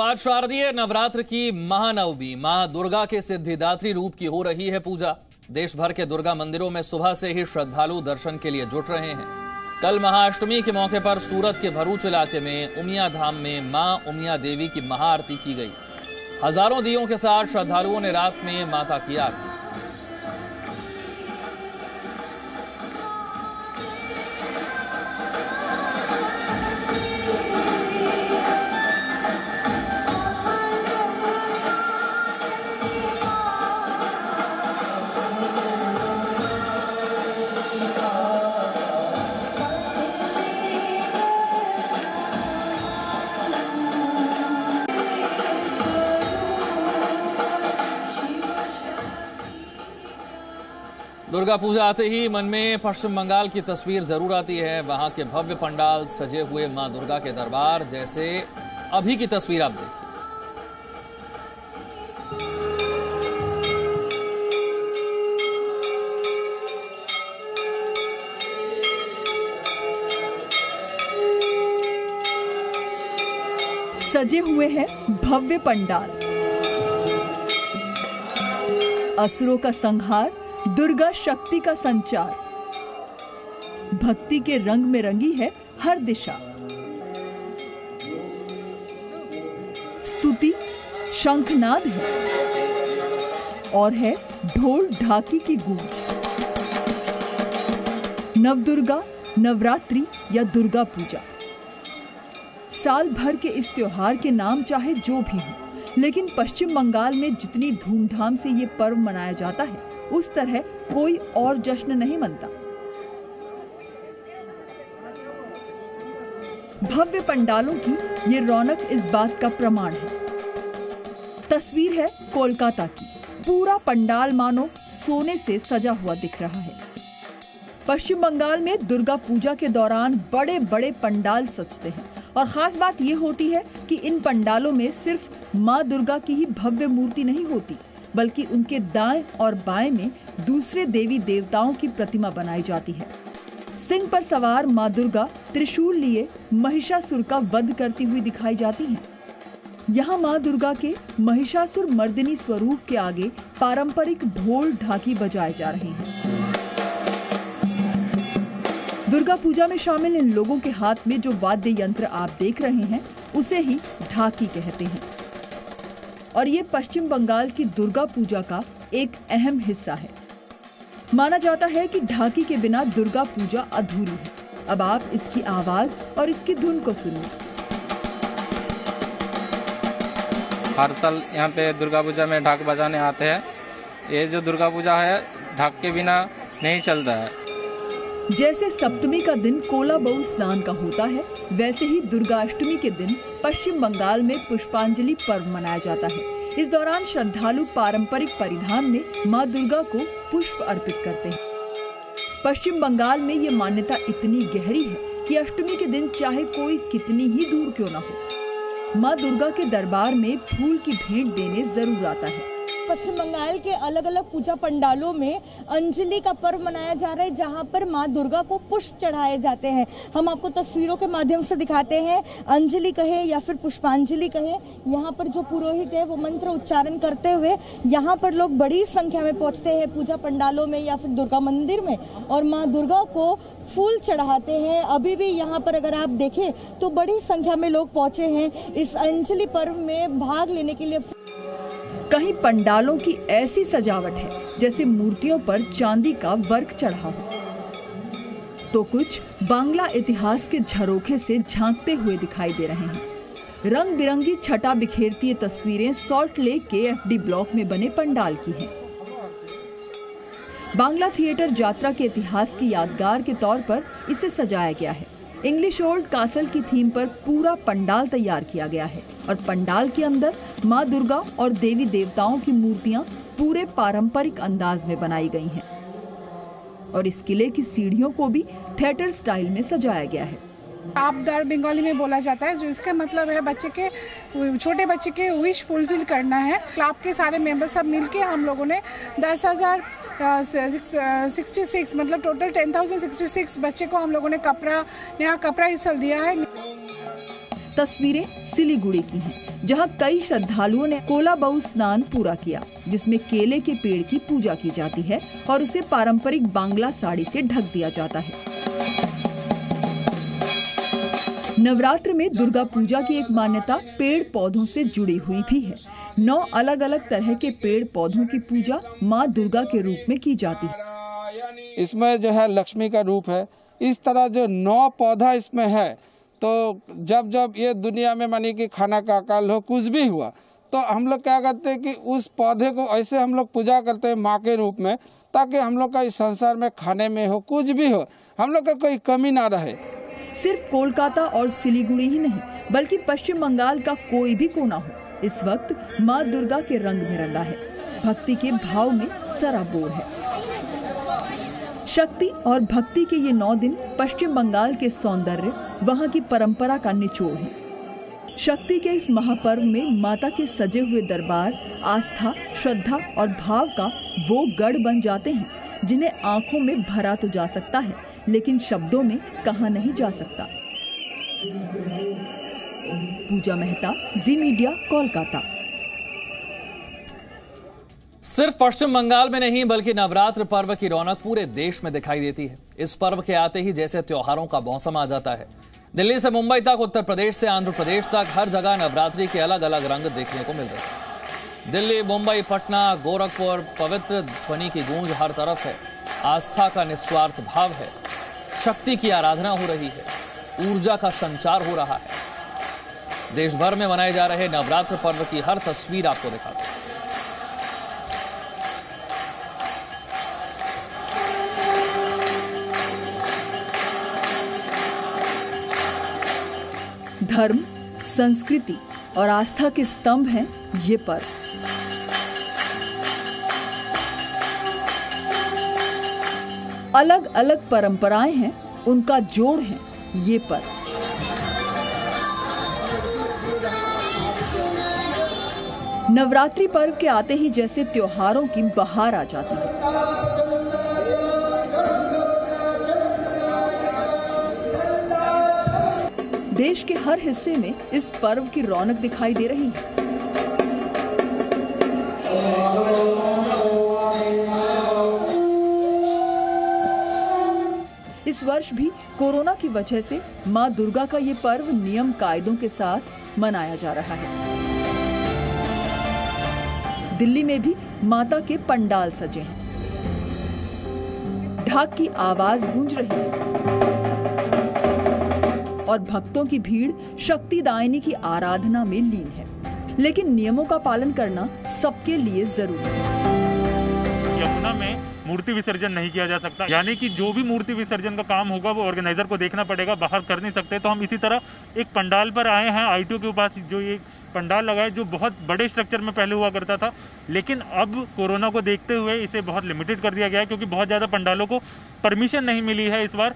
आज शारदीय नवरात्र की महानवमी मां दुर्गा के सिद्धिदात्री रूप की हो रही है पूजा। देश भर के दुर्गा मंदिरों में सुबह से ही श्रद्धालु दर्शन के लिए जुट रहे हैं। कल महाअष्टमी के मौके पर सूरत के भरूच इलाके में उमिया धाम में मां उमिया देवी की महाआरती की गई। हजारों दियों के साथ श्रद्धालुओं ने रात में माता की आरती। दुर्गा पूजा आते ही मन में पश्चिम बंगाल की तस्वीर जरूर आती है। वहां के भव्य पंडाल सजे हुए मां दुर्गा के दरबार जैसे अभी की तस्वीर आप देखिए। सजे हुए हैं भव्य पंडाल, असुरों का संहार, दुर्गा शक्ति का संचार, भक्ति के रंग में रंगी है हर दिशा। स्तुति शंखनाद है और है ढोल ढाकी की गूंज। नवदुर्गा, नवरात्रि या दुर्गा पूजा, साल भर के इस त्योहार के नाम चाहे जो भी हो, लेकिन पश्चिम बंगाल में जितनी धूमधाम से ये पर्व मनाया जाता है उस तरह कोई और जश्न नहीं मनता। भव्य पंडालों की ये रौनक इस बात का प्रमाण है। तस्वीर है कोलकाता की। पूरा पंडाल मानो सोने से सजा हुआ दिख रहा है। पश्चिम बंगाल में दुर्गा पूजा के दौरान बड़े बड़े पंडाल सजते हैं और खास बात ये होती है कि इन पंडालों में सिर्फ माँ दुर्गा की ही भव्य मूर्ति नहीं होती, बल्कि उनके दाएं और बाएं में दूसरे देवी देवताओं की प्रतिमा बनाई जाती है। सिंह पर सवार मां दुर्गा त्रिशूल लिए महिषासुर का वध करती हुई दिखाई जाती हैं। यहाँ मां दुर्गा के महिषासुर मर्दिनी स्वरूप के आगे पारंपरिक ढोल ढाकी बजाए जा रहे हैं। दुर्गा पूजा में शामिल इन लोगों के हाथ में जो वाद्य यंत्र आप देख रहे हैं उसे ही ढाकी कहते हैं और ये पश्चिम बंगाल की दुर्गा पूजा का एक अहम हिस्सा है। माना जाता है कि ढाकी के बिना दुर्गा पूजा अधूरी है। अब आप इसकी आवाज और इसकी धुन को सुनिए। हर साल यहाँ पे दुर्गा पूजा में ढाक बजाने आते हैं। ये जो दुर्गा पूजा है ढाक के बिना नहीं चलता है। जैसे सप्तमी का दिन कोला बहु स्नान का होता है, वैसे ही दुर्गाष्टमी के दिन पश्चिम बंगाल में पुष्पांजलि पर्व मनाया जाता है। इस दौरान श्रद्धालु पारंपरिक परिधान में मां दुर्गा को पुष्प अर्पित करते हैं। पश्चिम बंगाल में ये मान्यता इतनी गहरी है कि अष्टमी के दिन चाहे कोई कितनी ही दूर क्यों न हो, मां दुर्गा के दरबार में फूल की भेंट देने जरूर आता है। पश्चिम बंगाल के अलग अलग पूजा पंडालों में अंजलि का पर्व मनाया जा रहा है, जहां पर मां दुर्गा को पुष्प चढ़ाए जाते हैं। हम आपको तस्वीरों के माध्यम से दिखाते हैं। अंजलि कहे या फिर पुष्पांजलि कहे, यहाँ पर जो पुरोहित है वो मंत्र उच्चारण करते हुए यहाँ पर लोग बड़ी संख्या में पहुंचते हैं पूजा पंडालों में या फिर दुर्गा मंदिर में और मां दुर्गा को फूल चढ़ाते हैं। अभी भी यहाँ पर अगर आप देखें तो बड़ी संख्या में लोग पहुंचे हैं इस अंजलि पर्व में भाग लेने के लिए। कहीं पंडालों की ऐसी सजावट है जैसे मूर्तियों पर चांदी का वर्क चढ़ा हो, तो कुछ बांग्ला इतिहास के झरोखे से झांकते हुए दिखाई दे रहे हैं। रंग बिरंगी छटा बिखेरती ये तस्वीरें सॉल्ट लेक के एफडी ब्लॉक में बने पंडाल की हैं। बांग्ला थिएटर यात्रा के इतिहास की यादगार के तौर पर इसे सजाया गया है। इंग्लिश ओल्ड कासल की थीम पर पूरा पंडाल तैयार किया गया है और पंडाल के अंदर मां दुर्गा और देवी देवताओं की मूर्तियां पूरे पारंपरिक अंदाज में बनाई गई हैं और इस किले की सीढ़ियों को भी थिएटर स्टाइल में सजाया गया है। आपदार बंगाली में बोला जाता है, जो इसका मतलब है छोटे बच्चे के विश फुलफिल करना है। क्लब के सारे मेंबर सब मिलके हम लोगों ने 10,066 मतलब टोटल 10,066 बच्चे को हम लोगों ने नया कपड़ा इसल दिया है। तस्वीरें सिलीगुड़ी की हैं, जहां कई श्रद्धालुओं ने कोलाबाऊ स्नान पूरा किया, जिसमें केले के पेड़ की पूजा की जाती है और उसे पारंपरिक बांग्ला साड़ी से ढक दिया जाता है। नवरात्र में दुर्गा पूजा की एक मान्यता पेड़ पौधों से जुड़ी हुई भी है। 9 अलग अलग तरह के पेड़ पौधों की पूजा माँ दुर्गा के रूप में की जाती है। इसमें जो है लक्ष्मी का रूप है। इस तरह जो 9 पौधा इसमें है, तो जब जब ये दुनिया में मानी कि खाना का अकाल हो, कुछ भी हुआ, तो हम लोग क्या करते हैं कि उस पौधे को ऐसे हम लोग पूजा करते हैं माँ के रूप में, ताकि हम लोग का इस संसार में खाने में हो, कुछ भी हो, हम लोग का कोई कमी ना रहे। सिर्फ कोलकाता और सिलीगुड़ी ही नहीं, बल्कि पश्चिम बंगाल का कोई भी कोना हो, इस वक्त माँ दुर्गा के रंग में रंगा है, भक्ति के भाव में सराबोर है। शक्ति और भक्ति के ये 9 दिन पश्चिम बंगाल के सौंदर्य, वहाँ की परंपरा का निचोड़ है। शक्ति के इस महापर्व में माता के सजे हुए दरबार आस्था, श्रद्धा और भाव का वो गढ़ बन जाते हैं, जिन्हें आंखों में भरा तो जा सकता है, लेकिन शब्दों में कहा नहीं जा सकता। पूजा मेहता, जी मीडिया, कोलकाता। सिर्फ पश्चिम बंगाल में नहीं, बल्कि नवरात्र पर्व की रौनक पूरे देश में दिखाई देती है। इस पर्व के आते ही जैसे त्योहारों का मौसम आ जाता है। दिल्ली से मुंबई तक, उत्तर प्रदेश से आंध्र प्रदेश तक, हर जगह नवरात्रि के अलग अलग रंग देखने को मिल रहे हैं। दिल्ली, मुंबई, पटना, गोरखपुर, पवित्र ध्वनि की गूंज हर तरफ है। आस्था का निस्वार्थ भाव है, शक्ति की आराधना हो रही है, ऊर्जा का संचार हो रहा है। देश भर में मनाए जा रहे नवरात्र पर्व की हर तस्वीर आपको दिखाते हैं। धर्म, संस्कृति और आस्था के स्तंभ हैं ये पर्व। अलग अलग परंपराएं हैं, उनका जोड़ है ये पर्व। नवरात्रि पर्व के आते ही जैसे त्योहारों की बहार आ जाती है। देश के हर हिस्से में इस पर्व की रौनक दिखाई दे रही है। इस वर्ष भी कोरोना की वजह से मां दुर्गा का ये पर्व नियम कायदों के साथ मनाया जा रहा है। दिल्ली में भी माता के पंडाल सजे हैं, ढाक की आवाज गूंज रही है और भक्तों की भीड़ शक्तिदायिनी की आराधना में लीन है। लेकिन नियमों का पालन करना सबके लिए जरूरी है। यमुना में मूर्ति विसर्जन नहीं किया जा सकता, यानी कि जो भी मूर्ति विसर्जन का काम होगा वो ऑर्गेनाइजर को देखना पड़ेगा, बाहर कर नहीं सकते। तो हम इसी तरह एक पंडाल पर आए हैं, ITO के पास जो ये पंडाल लगा है, जो बहुत बड़े स्ट्रक्चर में पहले हुआ करता था, लेकिन अब कोरोना को देखते हुए इसे बहुत लिमिटेड कर दिया गया है, क्योंकि बहुत ज्यादा पंडालों को परमिशन नहीं मिली है इस बार।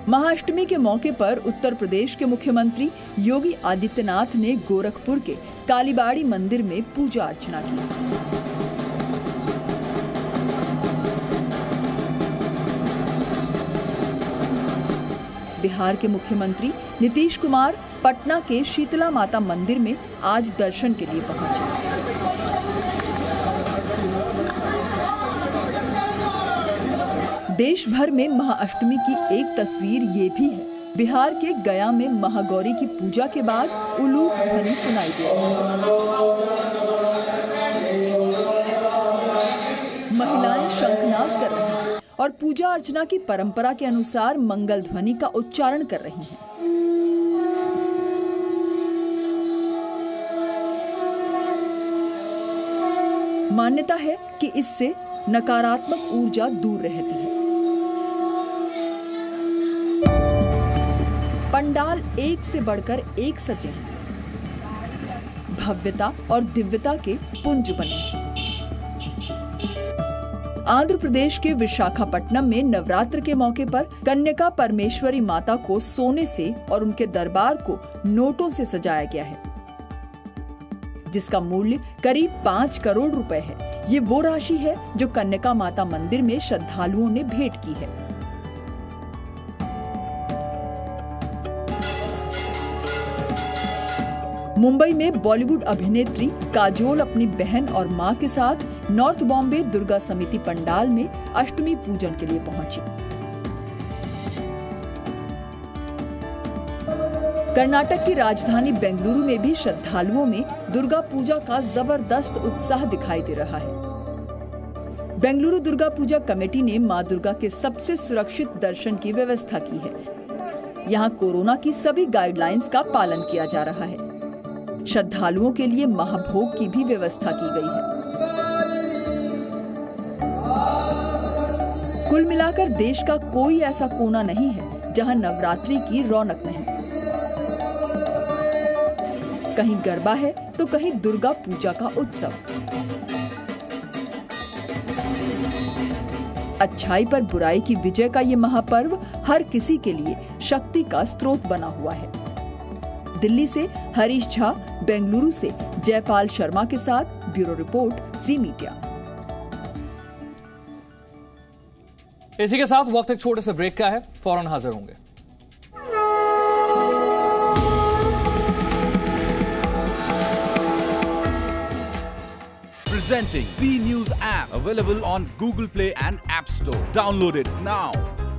महाअष्टमी के मौके पर उत्तर प्रदेश के मुख्यमंत्री योगी आदित्यनाथ ने गोरखपुर के कालीबाड़ी मंदिर में पूजा अर्चना की। बिहार के मुख्यमंत्री नीतीश कुमार पटना के शीतला माता मंदिर में आज दर्शन के लिए पहुंचे। देश भर में महाअष्टमी की एक तस्वीर ये भी है। बिहार के गया में महागौरी की पूजा के बाद उलूक ध्वनि सुनाई दी। महिलाएं शंखनाद कर रही हैं और पूजा अर्चना की परंपरा के अनुसार मंगल ध्वनि का उच्चारण कर रही हैं। मान्यता है कि इससे नकारात्मक ऊर्जा दूर रहती है। पंडाल एक से बढ़कर एक सजे हैं, भव्यता और दिव्यता के पुंज बने हैं। आंध्र प्रदेश के विशाखापट्टनम में नवरात्र के मौके पर कन्यका परमेश्वरी माता को सोने से और उनके दरबार को नोटों से सजाया गया है, जिसका मूल्य करीब 5 करोड़ रुपए है। ये वो राशि है जो कन्यका माता मंदिर में श्रद्धालुओं ने भेंट की है। मुंबई में बॉलीवुड अभिनेत्री काजोल अपनी बहन और मां के साथ नॉर्थ बॉम्बे दुर्गा समिति पंडाल में अष्टमी पूजन के लिए पहुंची। कर्नाटक की राजधानी बेंगलुरु में भी श्रद्धालुओं में दुर्गा पूजा का जबरदस्त उत्साह दिखाई दे रहा है। बेंगलुरु दुर्गा पूजा कमेटी ने मां दुर्गा के सबसे सुरक्षित दर्शन की व्यवस्था की है। यहां कोरोना की सभी गाइडलाइंस का पालन किया जा रहा है। श्रद्धालुओं के लिए महाभोग की भी व्यवस्था की गई है। कुल मिलाकर देश का कोई ऐसा कोना नहीं है जहां नवरात्रि की रौनक नहीं। कहीं गरबा है तो कहीं दुर्गा पूजा का उत्सव। अच्छाई पर बुराई की विजय का ये महापर्व हर किसी के लिए शक्ति का स्रोत बना हुआ है। दिल्ली से हरीश झा, बेंगलुरु से जयपाल शर्मा के साथ ब्यूरो रिपोर्ट, जी मीडिया। इसी के साथ वक्त एक छोटे से ब्रेक का है, फौरन हाजिर होंगे। Presenting B News app, available on Google Play and App Store. Download it now.